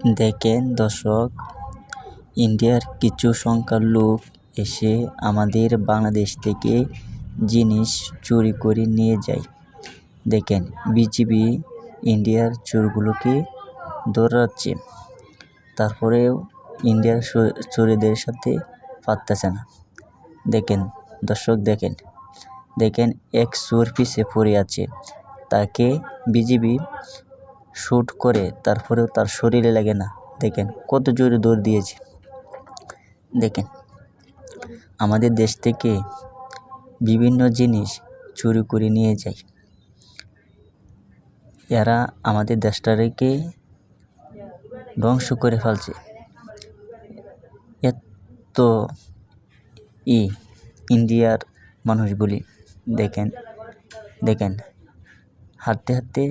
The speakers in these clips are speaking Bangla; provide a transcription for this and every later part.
দেখেন দর্শক, ইন্ডিয়ার কিছু সংখ্যার লোক এসে আমাদের বাংলাদেশ থেকে জিনিস চুরি করে নিয়ে যায়। দেখেন বিজিবি ইন্ডিয়ার চোরগুলোকে দৌড়াচ্ছে, তারপরেও ইন্ডিয়ার চোরেদের সাথে পারতেছে না। দেখেন দর্শক, দেখেন এক চোর পিছে পড়ে আছে, তাকে বিজিবি শ্যুট করে, তারপরেও তার শরীরে লাগে না। দেখেন কত জোরে দৌড় দিয়েছে। দেখেন আমাদের দেশ থেকে বিভিন্ন জিনিস চুরি করে নিয়ে যায়। এরা আমাদের দেশটাকে ধ্বংস করে ফেলছে। এত ইন্ডিয়ার মানুষগুলি দেখেন হাঁটতে হাঁটতে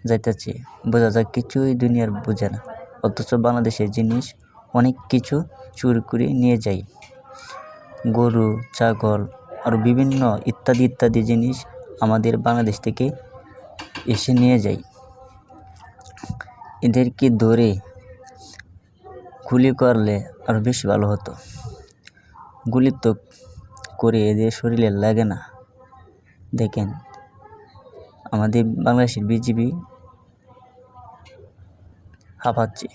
যাইতেছে, বোঝা যায় কিছুই দুনিয়ার বোঝে না, অথচ বাংলাদেশের জিনিস অনেক কিছু চুরি করে নিয়ে যায়। গরু, ছাগল আর বিভিন্ন ইত্যাদি জিনিস আমাদের বাংলাদেশ থেকে এসে নিয়ে যায়। এদেরকে ধরে গুলি করলে আরও বেশি ভালো হতো। গুলি তো করে এদের শরীরে লাগে না। দেখেন আমাদের বাংলাদেশের বিজিবি হাঁপাচ্ছে।